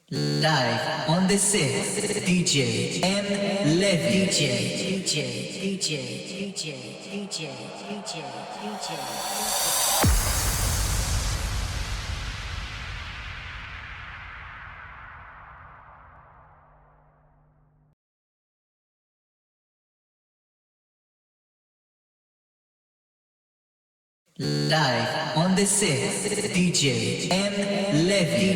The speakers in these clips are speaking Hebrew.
Live on the set, DJ M Levy. Live on the set, DJ M Levy.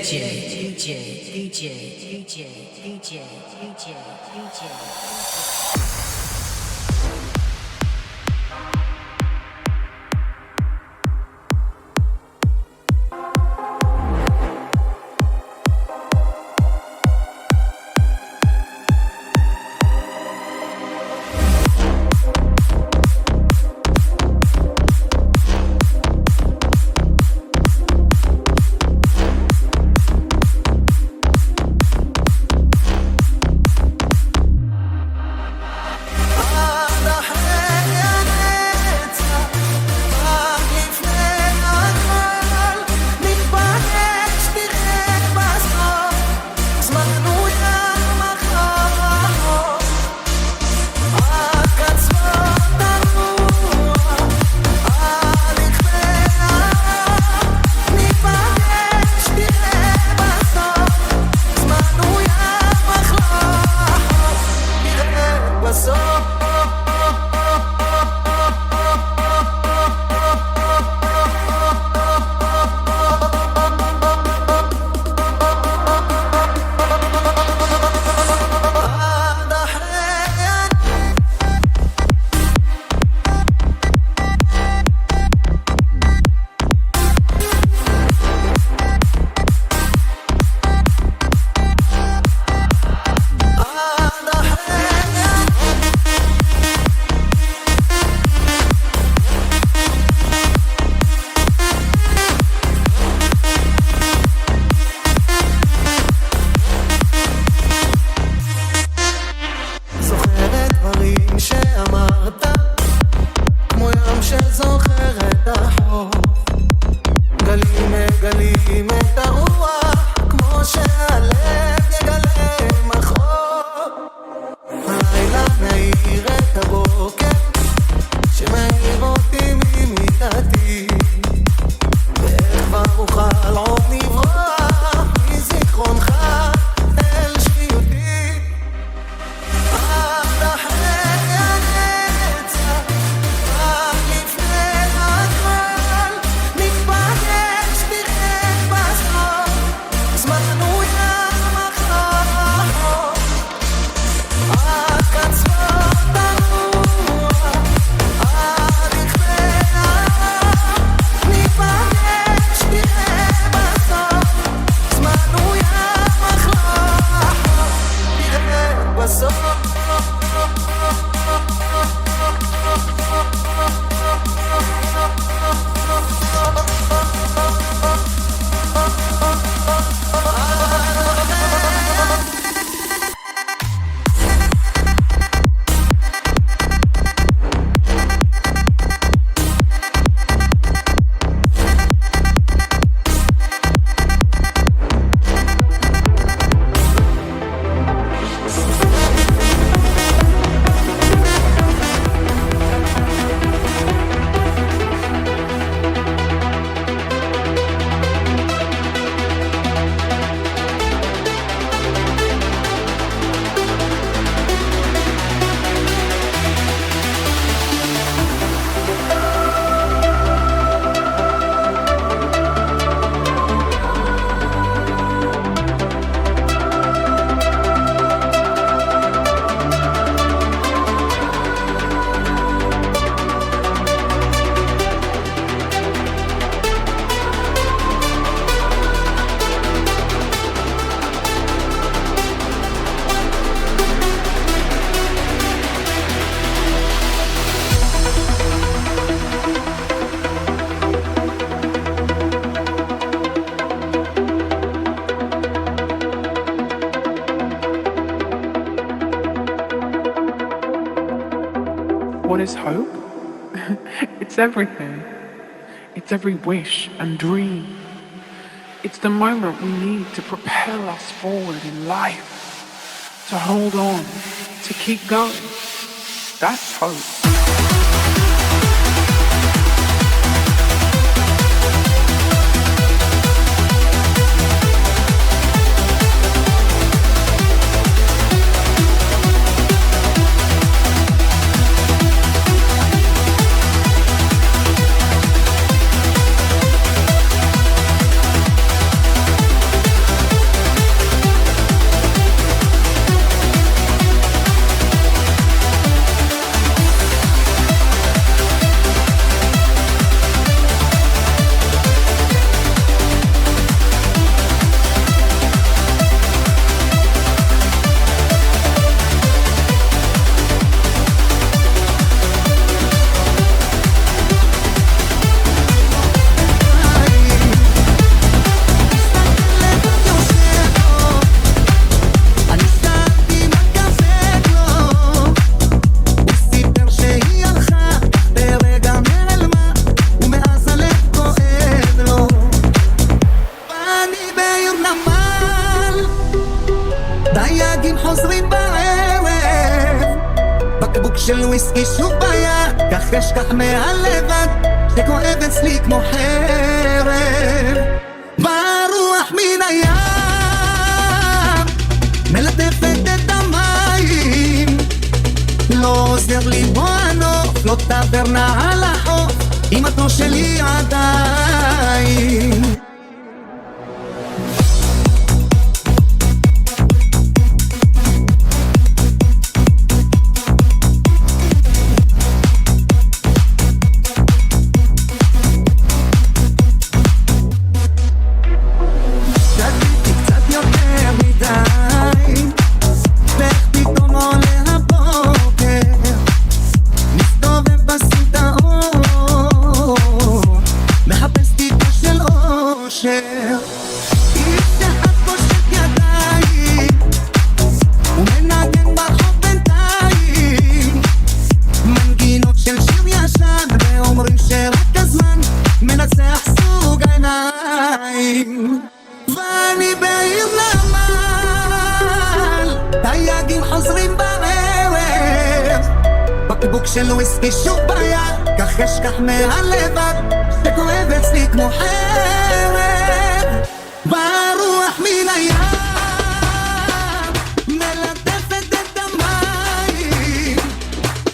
What is hope? It's everything. It's every wish and dream. It's the moment we need to propel us forward in life, to hold on, to keep going. That's hope. דייגים חוזרים בערב, בקבוק של וויסקי שוב ביד, כך אשכח מהלבד שכואב אצלי כמו חרב. ברוח מן הים מלטפת את המים, לא עוזר לי בוענוף, לא טברנה על החוף, אמתו שלי עדיין. ואני בעיר נמל, דייגים חוזרים בערב, בקבוק של וויסקי שוב ביד, כך אשכח מהלבד שכואב אצלי כמו חרב. ברוח מן הים מלטפת את המים,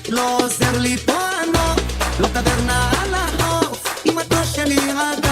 לא עוזר לי פה ענוף, לא טברנה על החוף, אמתו שלי עדיין.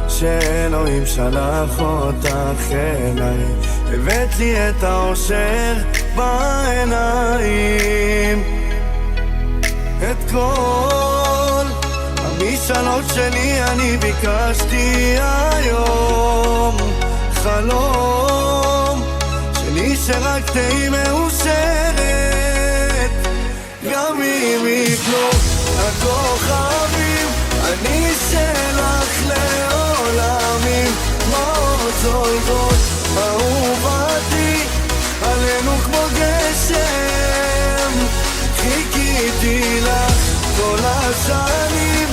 שאלוהים שלח אותך אליי, הבאת לי את האושר בעיניים. את כל המשאלות שלי אני ביקשתי היום, חלום שלי שרק תהי מאושרת. גם אם יפלו הכוכבים אני שלך לעולמים, כמו זולגות אהובתי עלינו כמו גשם. חיכיתי לך כל השנים,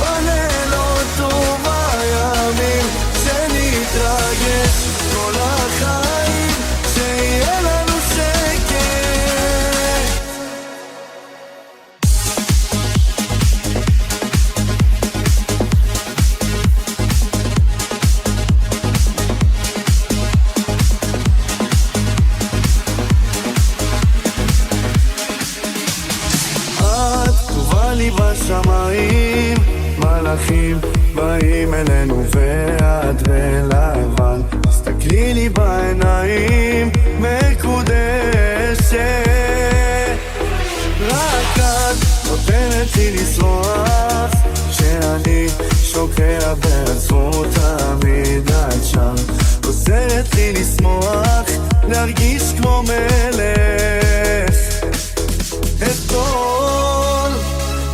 בלילות ובימים, שנתרגש כל החיים, שיהיה לנו שקט. בשמיים מלאכים באים אלינו ואת ולבן, תסתכלי לי בעיניים מקודשת, רק את נותנת לי לשמוח שאני שוקע בעצמות תמיד את שם, עוזרת לי לשמוח להרגיש כמו מלך. את כל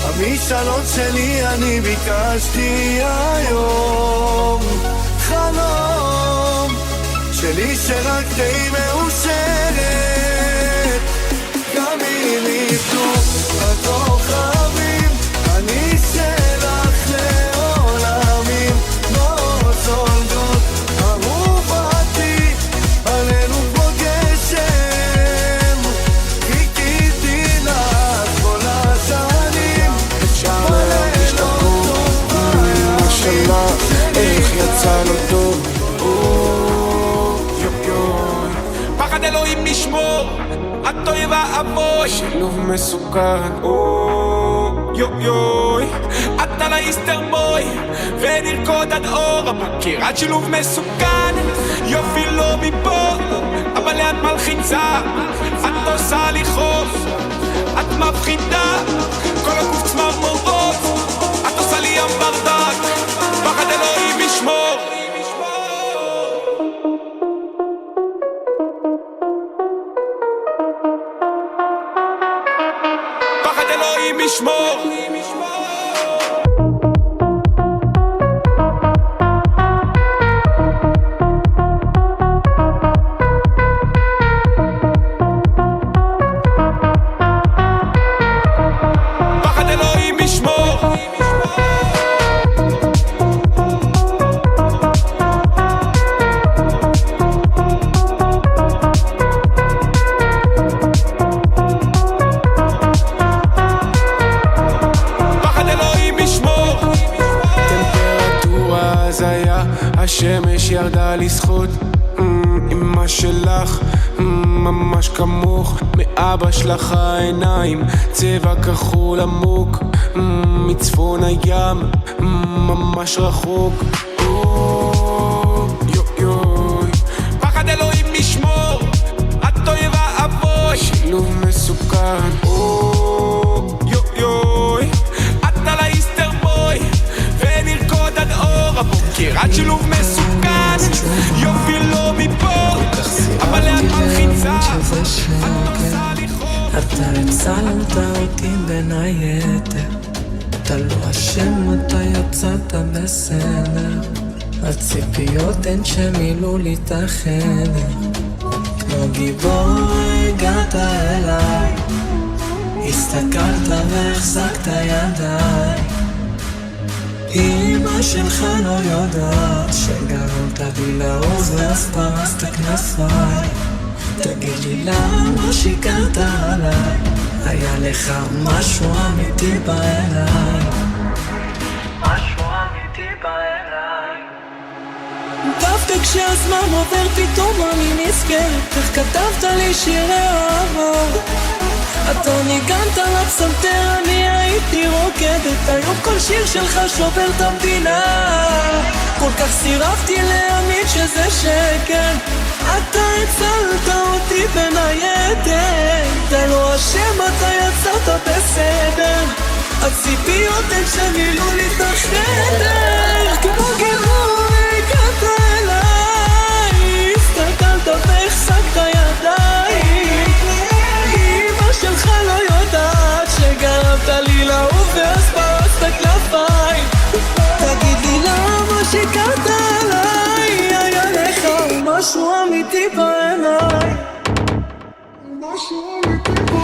המשאלות שלי אני ביקשתי היום, חלום שלי שרק תהי מאושרת. גם אם יפלו הכוכבים אני שלך לעולמים, כמו זולגות אהובתי עלינו כמו גשם. חיכיתי לך כל השנים, איך יצאנו טוב. פחד אלוהים לשמור, הטוי והאבוי, שילוב מסוכן. יוי, אתה לאיסטר בוי ונרקוד עד אור הבוקר, עד שילוב מסוכן. יופי לא מפה, אבל לאט מלחיצה, את עושה לי חוף, את מפחידה, כל הגוף צמרמורות, את עושה לי ים ברדק. פחד אלוהים ישמור. פחד אלוהים ישמור. השמש ירדה לשחות, אמא שלך ממש כמוך, מאבא שלך העיניים צבע כחול עמוק, מצפון הים ממש רחוק. פחד אלוהים לשמור, הטוי והאבוי, שילוב מסוכן. אתה לאיסטר בוי ונרקוד עד אור הבוקר, עד שילוב מסוכן. יופי לא מפה, אבל לאט מלחיצה, את עושה לי חור. אתה הצלת אותי בין היתר, אתה לא אשם, אתה יצאת בסדר. הציפיות הן שמילאו לי את החדר, כמו גיבור הגעת אליי, הסתכלת והחזקת ידיי. אמא שלך לא יודעת שגרמת לי לעוז ואז פרסת כנפיי. תגיד לי למה שיקרת עליי, היה לך משהו אמיתי בעיניים, משהו אמיתי בעיניים. דווקא כשהזמן עובר פתאום אני נזכרת איך כתבת לי שירי אהבה. אתה ניגנת לפסנתר, אני הייתי רוקדת, היום כל שיר שלך שובר את המדינה. כל כך סירבתי להאמין שזה שקר. אתה הצלת אותי בין היתר, אתה לא אשם, אתה יצאת בסדר. הציפיות הן שמילאו לי את החדר, כמו גיבוי הגעת אליי, הסתכלת והחזקת ידיים. אמא שלך לא יודעת שגרמת לי לעוף ואז פרסת כנפיים. תגיד לי למה שיקרת עליי, היה לך משהו אמיתי בעיניי, משהו אמיתי בעיניי.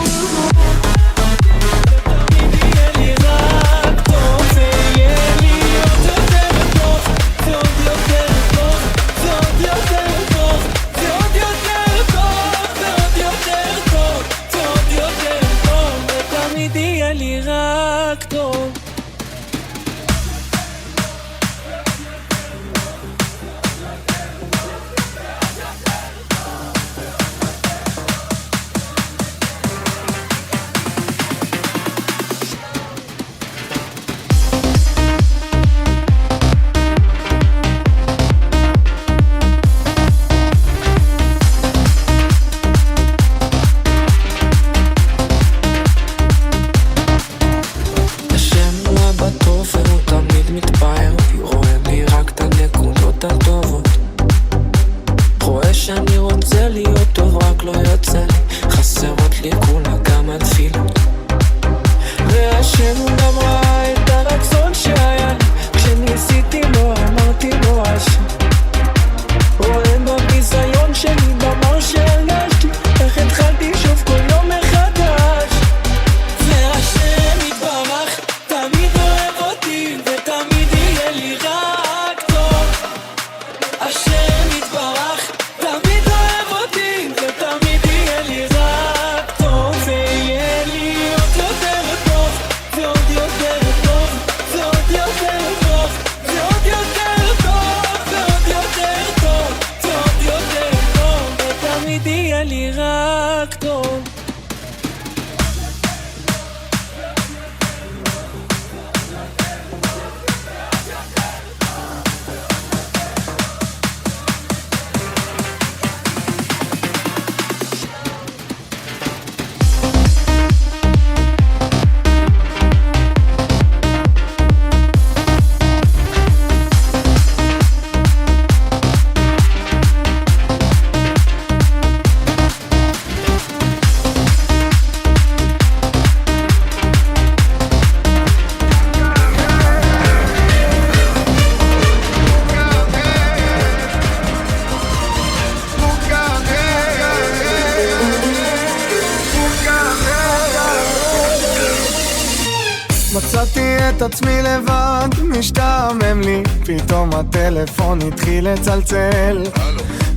מצאתי את עצמי לבד, משתעמם לי, פתאום הטלפון התחיל לצלצל.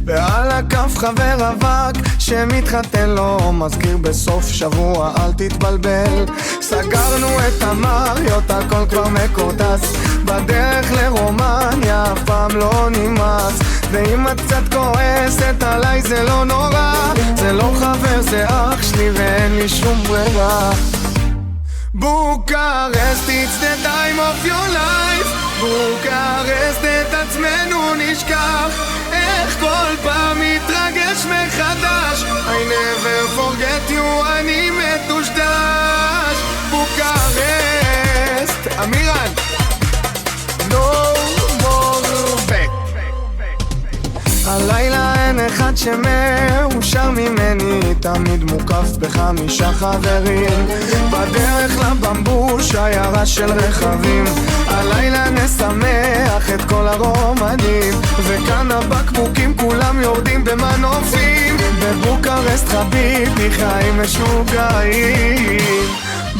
ועל הקו חבר אבק שמתחתן לו, מזכיר בסוף שבוע אל תתבלבל. סגרנו את המריות, הכל כבר מקודס, בדרך לרומניה אף פעם לא נמאס. ואם את קצת כועסת עליי זה לא נורא, זה לא חבר זה אח שלי ואין לי שום ברירה. בוקרשט, it's the time of your life. בוקרשט, את עצמנו נשכח, איך כל פעם מתרגש מחדש. I never forget you, אני מטושטש. בוקרשט, אמירן, no more back. הלילה אין אחד שמאושר ממני, תמיד מוקף ב5 חברים. בדרך לבמבוש שיירה של רכבים, הלילה נשמח את כל הרומנים, וכאן הבקבוקים כולם יורדים במנופים. בבוקרשט חביבי חיים משוגעים.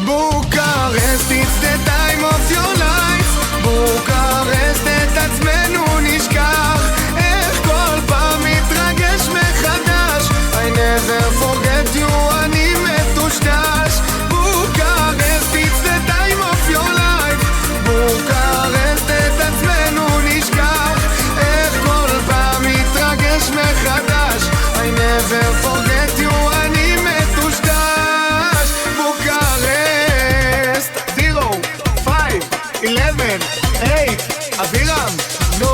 בוקרשט, it's the time of your life. בוקרשט, את עצמנו נשכח, איך כל פעם מתרגש מחדש. I never forget you, אני מטושטש. בוקרשט, it's the time of your life. בוקרשט, את עצמנו נשכח, איך כל פעם מתרגש מחדש. I never forget you, אני מטושטש. בוקרשט 0, 5, 11, 8, אבירם, no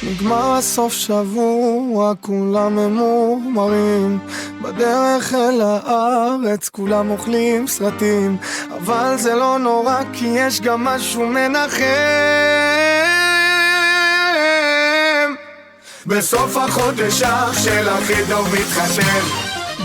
נגמר סוף שבוע, כולם ממורמרים, בדרך אל הארץ כולם אוכלים סרטים, אבל זה לא נורא כי יש גם משהו מנחם. בסוף החודש אח של הכי טוב מתחתן,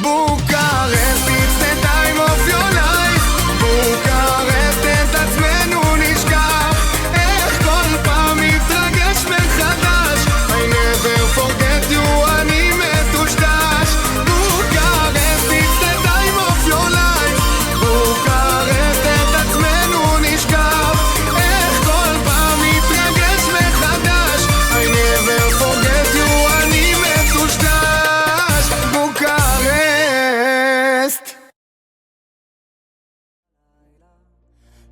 בוקרשט, it's the time of your life. בוקרשט, את עצמנו נשכח, איך כל פעם מתרגש מחדש. I never forget you, אני מטושטש. בוקרשט, it's the time of your life. בוקרשט, את עצמנו נשכח, איך כל פעם מתרגש מחדש. I never forget you, אני מטושטש. בוקרשט.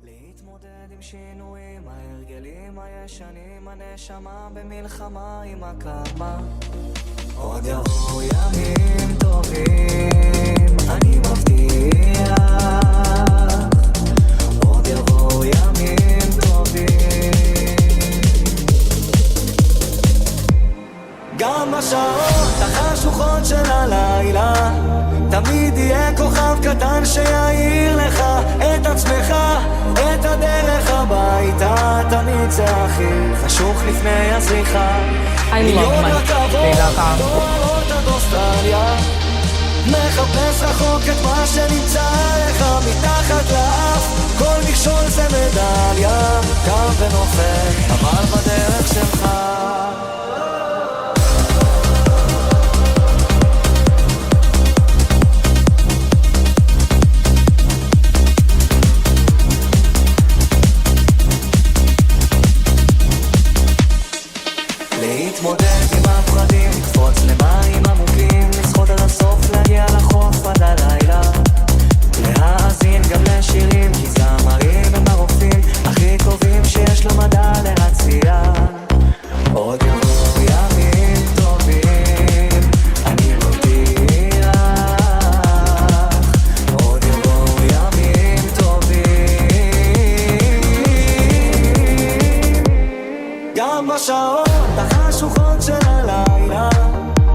להתמודד עם שינויים, ההרגלים הישנים, הנשמה במלחמה עם הקרמה. עוד יבואו ימים טובים, אני מבטיח. עוד יבואו ימים טובים. גם בשעות החשוכות של הלילה תמיד יהיה כוכב קטן שיעיר לך את עצמך, את הדרך הביתה. תמיד זה הכי חשוך לפני הזריחה. מיליון רכבות דוארות עד אוסטרליה, מחפש רחוק את מה שנמצא לך מתחת לאף. כל מכשול זה מדליה, קם ונופל אבל בדרך שלך. להתמודד עם הפחדים, לקפוץ למים עמוקים, לשחות עד הסוף, להגיע לחוף עד הלילה, להאזין גם לשירים, כי זמרים הם הרופאים הכי טובים שיש למדע להציע. עוד יבואו ימים טובים, אני מבטיח. עוד יבואו ימים טובים. גם בשעות החשוכות של הלילה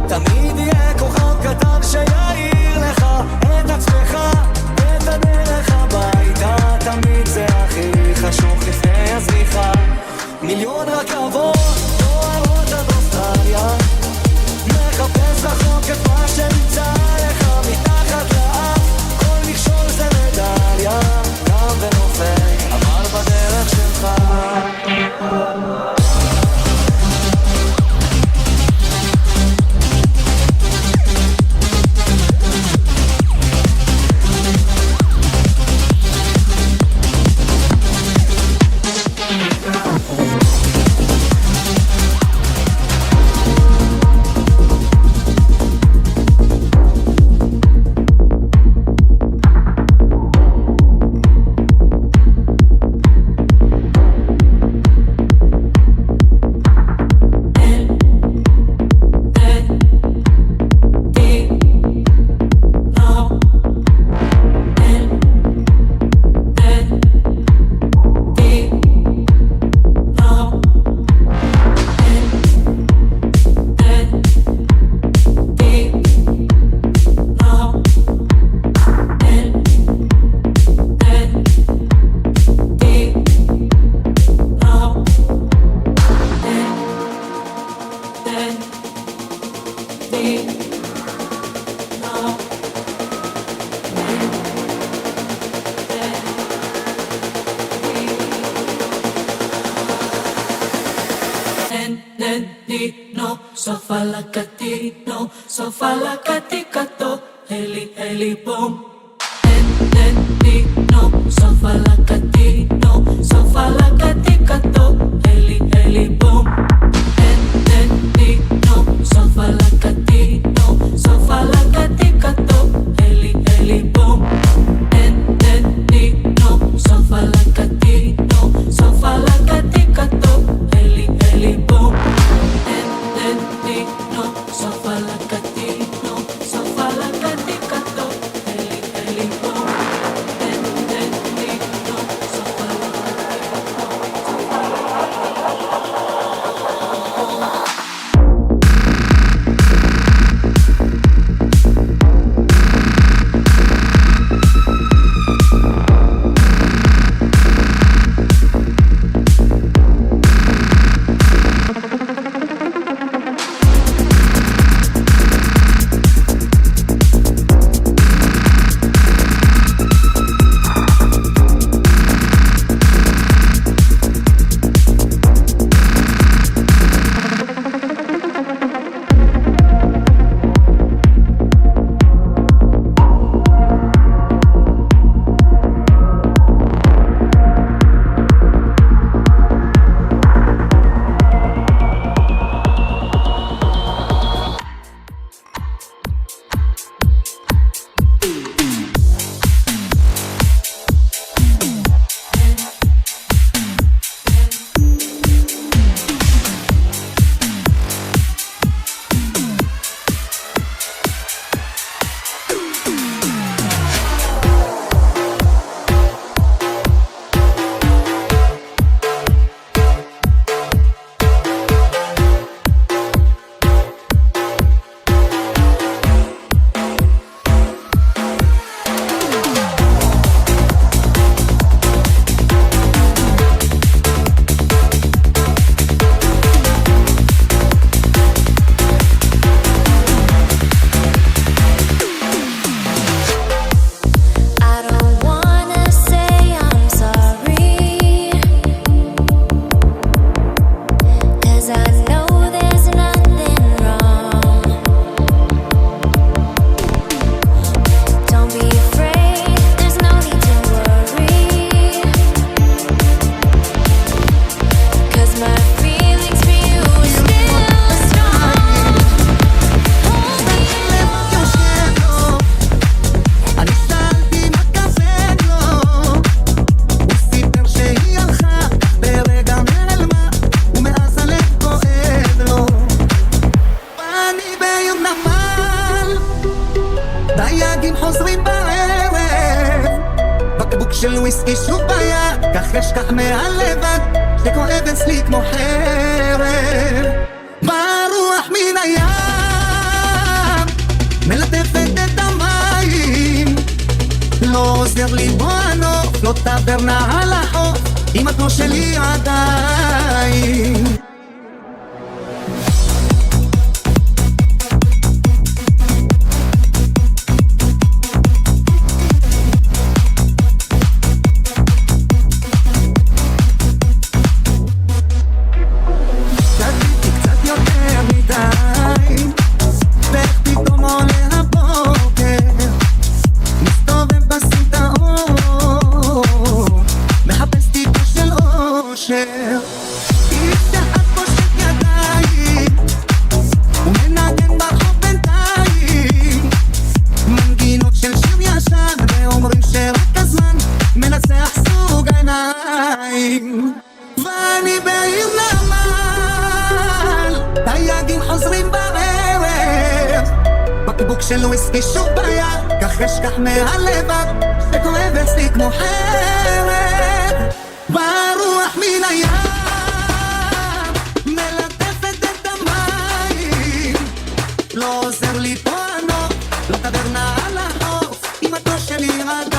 תמיד יהיה כוכב קטן שיעיר לך את עצמך, את הדרך הביתה. תמיד זה הכי חשוך לפני הזריחה. מיליון רכבות דוארות עד אוסטרליה, מחפש רחוק את מה שנמצא לך מתחת לאף. כל מכשול זה מדליה, קם ונופל אבל בדרך שלך. Sofalacatino, sofalacato, heli boom. No, sofalacatino, sofalacato, heli boom. כך אשכח מהלבד שכואב אצלי כמו חרב. ברוח מן הים מלטפת את המים, לא עוזר לי בו הנוף, לא טברנה על החוף, אמא שלי עדיין. ואני בעיר נמל, דייגים חוזרים בערב, בקבוק של וויסקי שוב ביד, כך אשכח מהלבד שכואב אצלי כמו חרב. ברוח מן הים מלטפת את המים, לא עוזר לי פה הנוף, לא טברנה על החוף, אמא שלי עדיין.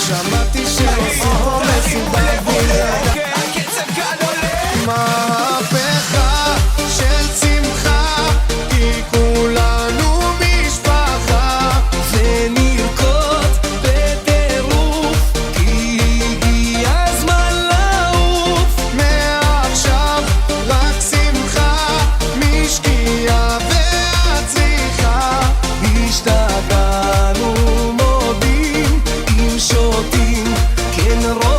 שמעתי שעושים פה מסיבה בלעדה, מהפכה של שמחה, כי כולנו משפחה, ונרקוד בטירוף, כי הגיע הזמן לעוף. מעכשיו רק שמחה, משקיעה ועד צריכה, השתגענו מודים, אם שותים כן רוקדים.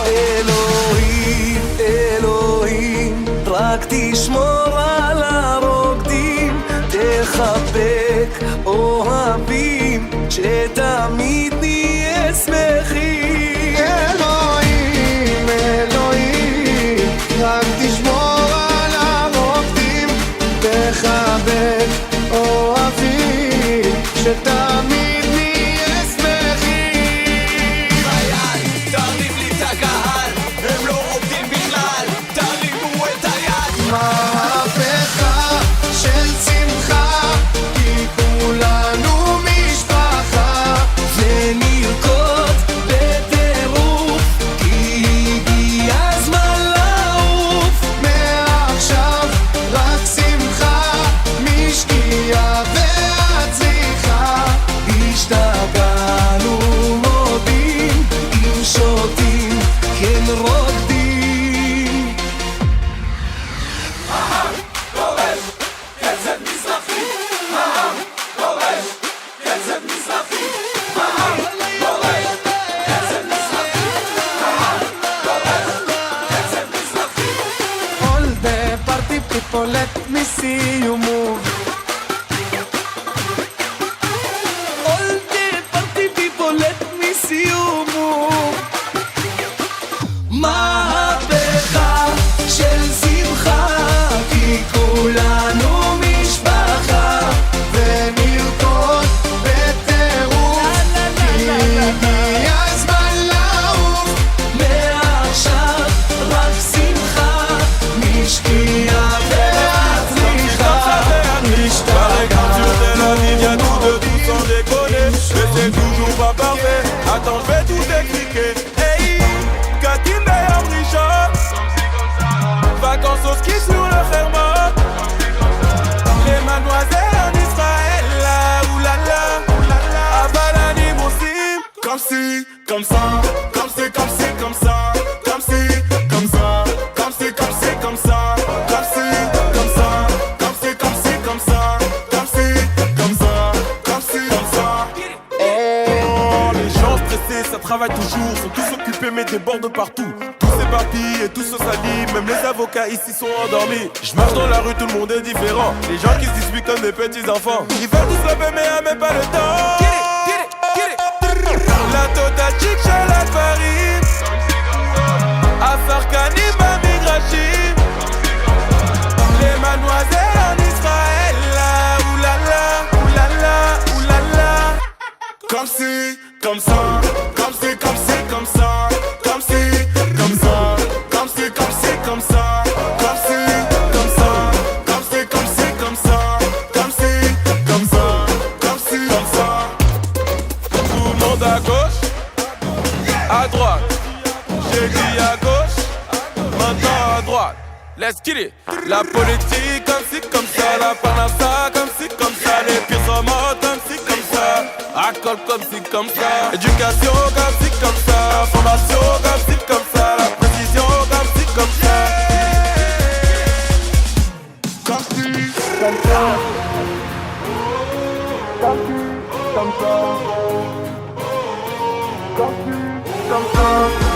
אלוהים, אלוהים, רק תשמור על הרוקדים, תחבק אוהבים, שתמיד נהיה שמחים. אלוהים, אלוהים, רק תשמור על הרוקדים, תחבק אוהבים, שתמיד נהיה שמחים. ביד, תריב לי את הקהל, הם לא עובדים בכלל, תרימו את היד. מהפכה של שמחה, כי כולנו משפחה, ונרקוד c'est toujours pas parfait. Attends, je vais tout expliquer. Hey, Katim d'ailleurs Richard. Vacances au ski sur le Hermon. Les mademoiselles en Israël, là, oulala, à Balani Moussim. Comme si, comme ça, comme c'est, comme c'est, comme ça. Comme si, comme ça, comme c'est, comme c'est, comme ça. Comme si, comme ça, comme c'est, comme c'est, comme ça. Comme si, comme ça, comme c'est, comme ça. Oh, les gens stressés, ça travaille toujours. Sont tous occupés mais débordent partout. Tous s'éparpillent et tous se salient. Même les avocats ici sont endormis. Je marche dans la rue, tout le monde est différent. Les gens qui se disputent comme des petits enfants. Ils veulent tous laver mais y'a même pas le temps. La totale chic chez la farine. Afar Kanim, Mami Grachim. Les mademoiselles en Israël, là, oulala, oulala, oulala. Comme si, comme ça, comme si, comme si, comme ça. Comme si, comme ça, comme si, comme si, comme ça. Comme si, comme ça, comme si, comme si, comme ça. Comme si, comme ça, comme si, comme ça. Tout le monde à gauche, à droite. J'ai dit à gauche, maintenant à droite. Let's get it. La politique comme ci, comme ça. La parnassa comme ci, comme ça. Les pires sont morts comme ci, comme ça. Alcool comme ci, comme ça. Éducation comme ci, comme ça. Formation comme ci, comme ça. La précision comme ci, comme ça. Comme ci, comme ça. Comme ci, comme ça. Comme ci, comme ça.